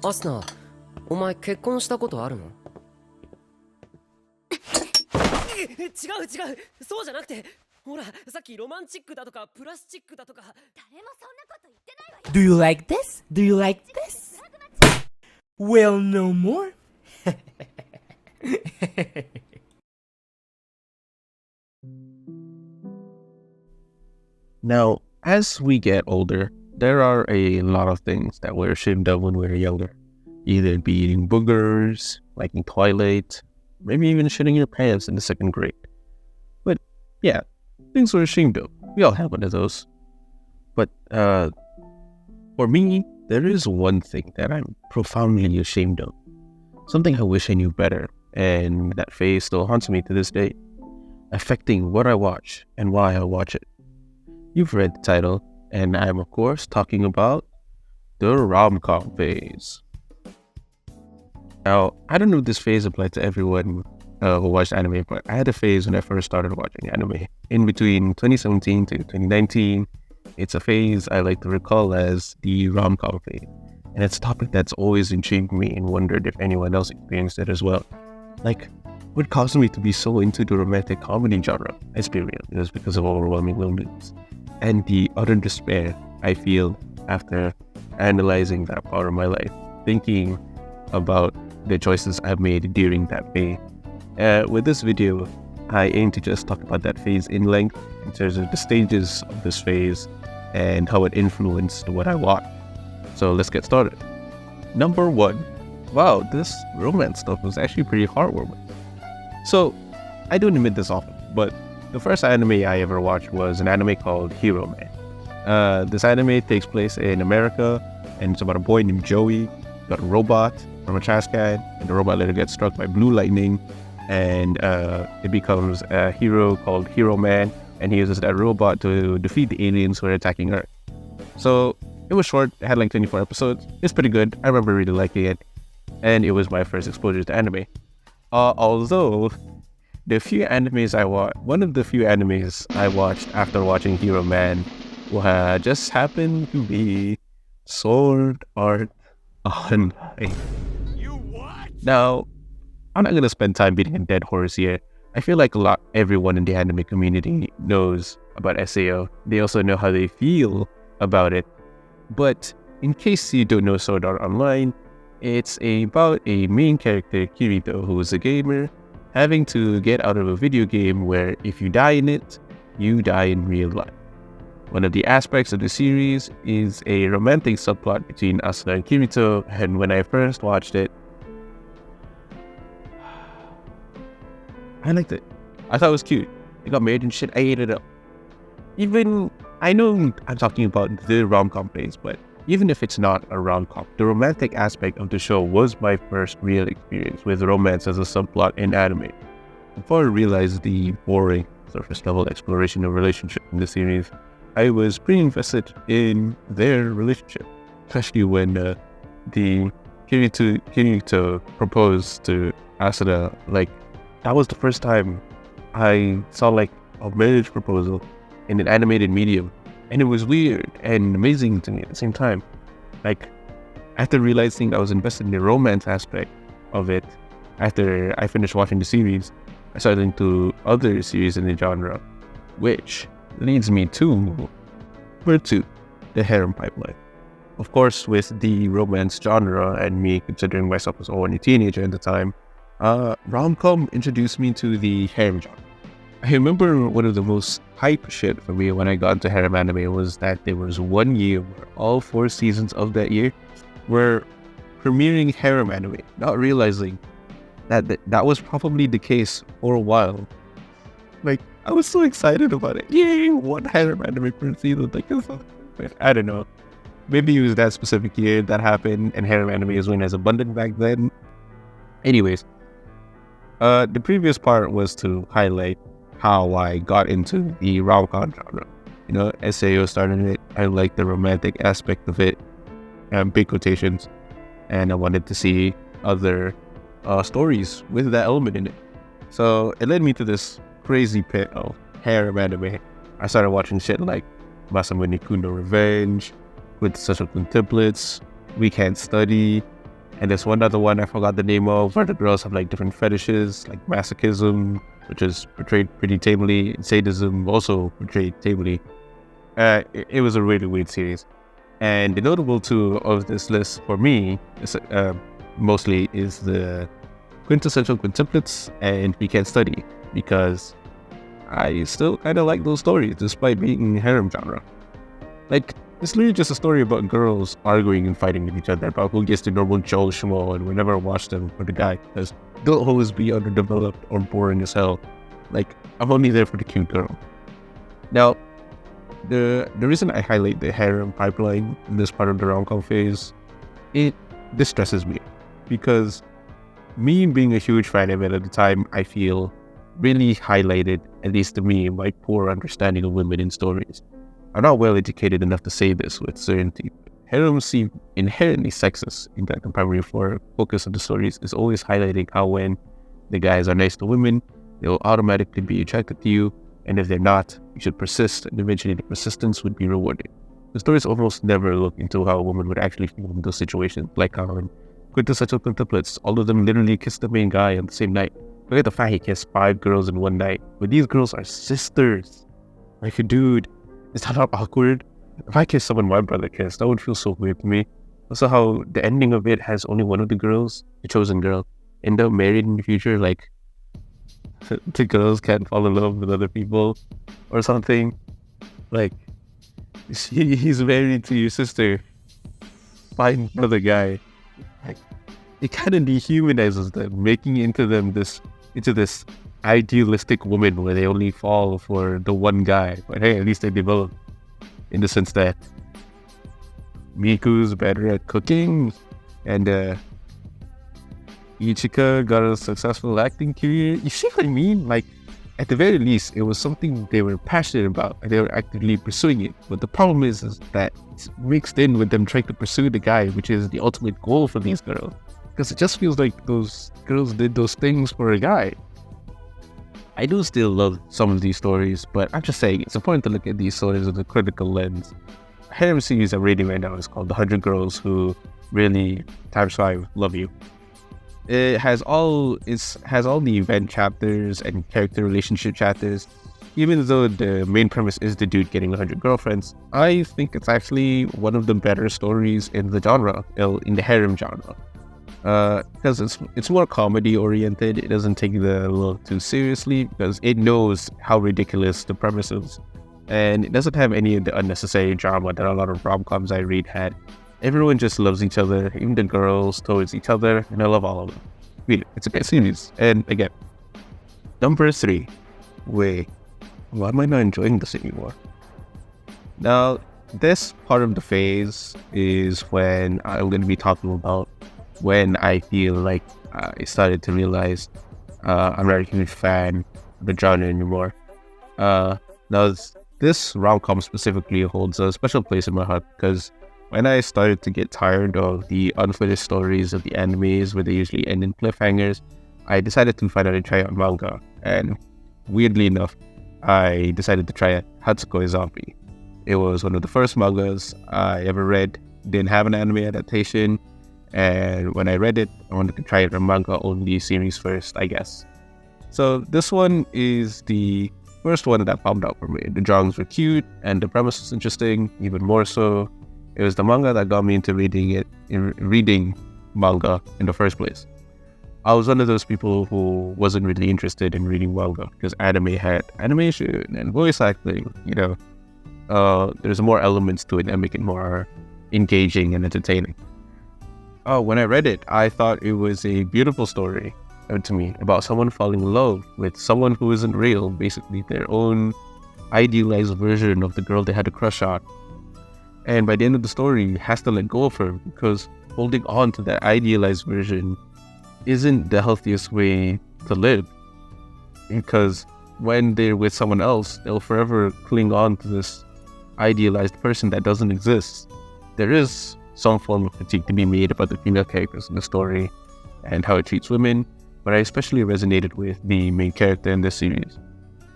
アスナ、お前結婚したことあるの？違うそうじゃなくて、ほら、さっきロマンチックだとかプラスチックだとか。誰もそんなこと言ってないわよ。 Do you like this? Do you like this? Well, no more. Now, as we get older, there are a lot of things that we're ashamed of when we were younger. Either it be eating boogers, liking Twilight, maybe even shitting your pants in the second grade. But yeah, things we're ashamed of. We all have one of those. But for me, there is one thing that I'm profoundly ashamed of. Something I wish I knew better, and that phase still haunts me to this day, affecting what I watch and why I watch it. You've read the title, and I'm of course talking about the Romcom Phase. Now, I don't know if this phase applied to everyone who watched anime, but I had a phase when I first started watching anime. In between 2017 to 2019, it's a phase I like to recall as the Romcom Phase. And it's a topic that's always intrigued me and wondered if anyone else experienced it as well. Like, what caused me to be so into the romantic comedy genre? I experienced it was because of overwhelming loneliness and the utter despair I feel after analyzing that part of my life, thinking about the choices I've made during that phase. With this video, I aim to just talk about that phase in length in terms of the stages of this phase and how it influenced what I watched. So let's get started. Number 1. Wow, this romance stuff was actually pretty heartwarming. So, I don't admit this often, but the first anime I ever watched was an anime called Hero Man. This anime takes place in America, and it's about a boy named Joey, got a robot from a trash can, and the robot later gets struck by blue lightning, and it becomes a hero called Hero Man, and he uses that robot to defeat the aliens who are attacking Earth. So, it was short, it had like 24 episodes, it's pretty good, I remember really liking it, and it was my first exposure to anime. Although, one of the few animes I watched after watching Hero Man just happened to be Sword Art Online. You what? Now, I'm not going to spend time beating a dead horse here. I feel like everyone in the anime community knows about SAO. They also know how they feel about it. But in case you don't know Sword Art Online, it's about a main character, Kirito, who is a gamer, having to get out of a video game where if you die in it, you die in real life. One of the aspects of the series is a romantic subplot between Asuna and Kirito, and when I first watched it, I liked it. I thought it was cute. It got married and shit, I ate it up. I know I'm talking about the rom-com phase, but even if it's not a rom-com, the romantic aspect of the show was my first real experience with romance as a subplot in anime. Before I realized the boring surface-level exploration of relationship in the series, I was pretty invested in their relationship, especially when the Kirito proposed to Asuna. Like, that was the first time I saw like a marriage proposal in an animated medium. And it was weird and amazing to me at the same time. Like, after realizing I was invested in the romance aspect of it, after I finished watching the series, I started into other series in the genre, which leads me to number 2, the harem pipeline. Of course, with the romance genre and me considering myself as only a teenager at the time, rom-com introduced me to the harem genre. I remember one of the most hype shit for me when I got into harem anime was that there was one year where all 4 seasons of that year were premiering harem anime, not realizing that was probably the case for a while. Like, I was so excited about it. Yay, one harem anime per season. Like, I don't know. Maybe it was that specific year that happened and harem anime was when as abundant back then. Anyways, the previous part was to highlight how I got into the rom-com genre. You know, SAO started it. I liked the romantic aspect of it, big quotations, and I wanted to see other stories with that element in it. So it led me to this crazy pit of harem anime. I started watching shit like Masamune Kuno Revenge, with Social Quintuplets, We Can't Study, And there's one other one I forgot the name of, where the girls have like different fetishes, like masochism, which is portrayed pretty tamely, and sadism also portrayed tamely. It was a really weird series. And the notable two of this list for me is, mostly is the quintessential quintuplets and We Can't Study, because I still kind of like those stories despite being harem genre. Like, it's literally just a story about girls arguing and fighting with each other about who gets the normal Joe Schmo, and we never watch them for the guy because they'll always be underdeveloped or boring as hell. Like, I'm only there for the cute girl. Now, the reason I highlight the harem pipeline in this part of the Romcom phase, it distresses me because me being a huge fan of it at the time, I feel really highlighted, at least to me, my poor understanding of women in stories. I'm not well educated enough to say this with certainty. Harems seem inherently sexist in that the primary focus of the stories is always highlighting how when the guys are nice to women, they will automatically be attracted to you, and if they're not, you should persist, and eventually the persistence would be rewarded. The stories almost never look into how a woman would actually feel in those situations, like how in quintessential quintuplets, all of them literally kiss the main guy on the same night. Look at the fact he kissed 5 girls in one night, but these girls are sisters. Like, dude, is that not awkward? If I kissed someone my brother kissed, that would feel so weird to me. Also, how the ending of it has only one of the girls, the chosen girl, end up married in the future, like, the girls can't fall in love with other people or something. Like, he's married to your sister, fine brother guy. Like, it kind of dehumanizes them, making into this idealistic woman where they only fall for the one guy. But hey, at least they develop in the sense that Miku's better at cooking, and Ichika got a successful acting career. You see what I mean? Like, at the very least, it was something they were passionate about and they were actively pursuing it. But the problem is that it's mixed in with them trying to pursue the guy, which is the ultimate goal for these girls. Because it just feels like those girls did those things for a guy. I do still love some of these stories, but I'm just saying it's important to look at these stories with a critical lens. A harem series I'm reading right now is called The 100 Girls Who Really ×5 Love You. It has all the event chapters and character relationship chapters. Even though the main premise is the dude getting 100 girlfriends, I think it's actually one of the better stories in the genre, in the harem genre. Because it's more comedy oriented. It doesn't take the look too seriously because it knows how ridiculous the premise is, and it doesn't have any of the unnecessary drama that a lot of rom-coms I read had. Everyone just loves each other, even the girls towards each other, and I love all of them. Really, it's a great series. And again, number 3. Wait, why am I not enjoying this anymore? Now, this part of the phase is when I'm going to be talking about when I feel like I started to realize I'm not a huge fan of the genre anymore. Now, this rom-com specifically holds a special place in my heart because when I started to get tired of the unfinished stories of the animes where they usually end in cliffhangers, I decided to finally try out manga. And weirdly enough, I decided to try out Hatsuko Zombie. It was one of the first mangas I ever read. Didn't have an anime adaptation. And when I read it, I wanted to try it on manga-only series first, I guess. So this one is the first one that popped out for me. The drawings were cute, and the premise was interesting, even more so. It was the manga that got me into reading manga in the first place. I was one of those people who wasn't really interested in reading manga because anime had animation and voice acting, there's more elements to it that make it more engaging and entertaining. When I read it, I thought it was a beautiful story to me about someone falling in love with someone who isn't real, basically their own idealized version of the girl they had a crush on. And by the end of the story, he has to let go of her because holding on to that idealized version isn't the healthiest way to live. Because when they're with someone else, they'll forever cling on to this idealized person that doesn't exist. There is some form of critique to be made about the female characters in the story and how it treats women, but I especially resonated with the main character in this series.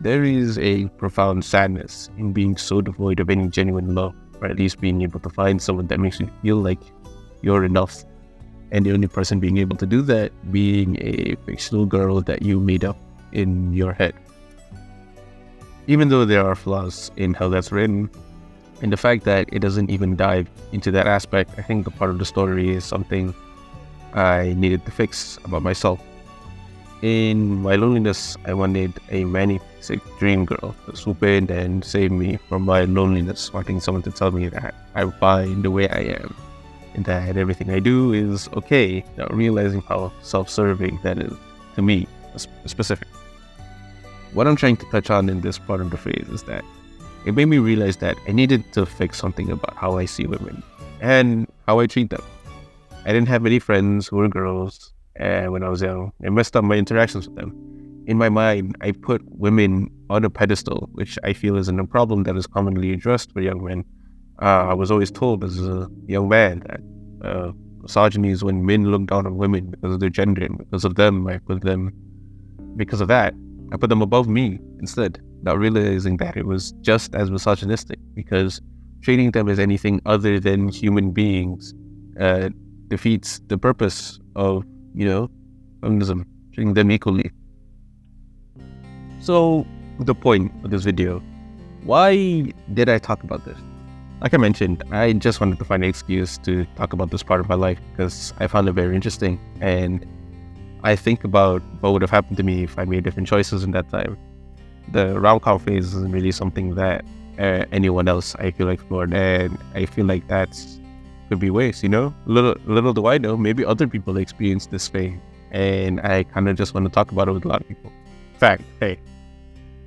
There is a profound sadness in being so devoid of any genuine love, or at least being able to find someone that makes you feel like you're enough. and the only person being able to do that being a fictional girl that you made up in your head. Even though there are flaws in how that's written, and the fact that it doesn't even dive into that aspect, I think the part of the story is something I needed to fix about myself. In my loneliness, I wanted a romantic dream girl to swoop in and save me from my loneliness, wanting someone to tell me that I'm fine the way I am, and that everything I do is okay, not realizing how self-serving that is to me, specific. What I'm trying to touch on in this part of the phase is that it made me realize that I needed to fix something about how I see women and how I treat them. I didn't have many friends who were girls when I was young. I messed up my interactions with them. In my mind, I put women on a pedestal, which I feel isn't a problem that is commonly addressed for young men. I was always told as a young man that misogyny is when men look down on women because of their gender, and because of them, because of that, I put them above me instead, not realizing that it was just as misogynistic, because treating them as anything other than human beings defeats the purpose of, feminism, treating them equally. So, the point of this video, why did I talk about this? Like I mentioned, I just wanted to find an excuse to talk about this part of my life because I found it very interesting, and I think about what would have happened to me if I made different choices in that time. The Romcom phase isn't really something that anyone else I feel explored, and I feel like that's could be ways, Little do I know, maybe other people experience this phase, and I kind of just want to talk about it with a lot of people. In fact, hey,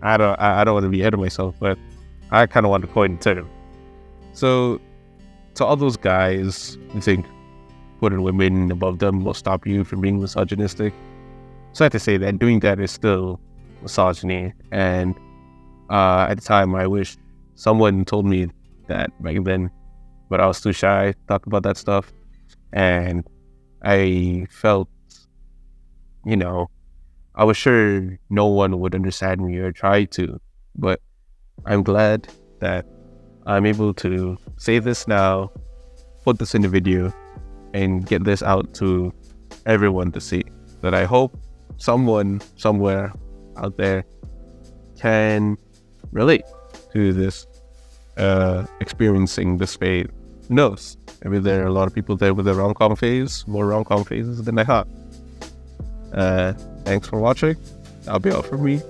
I don't want to be ahead of myself, but I kind of want to coin the term. So, to all those guys who think putting women above them will stop you from being misogynistic, so I have to say that doing that is still misogyny. And at the time, I wish someone told me that back then, but I was too shy to talk about that stuff. And I felt, I was sure no one would understand me or try to, but I'm glad that I'm able to say this now, put this in the video, and get this out to everyone to see. That I hope someone somewhere out there can relate to this, experiencing this phase. Who knows? Maybe there are a lot of people there with a romcom phase, more romcom phases than I thought. Thanks for watching. That'll be all from me.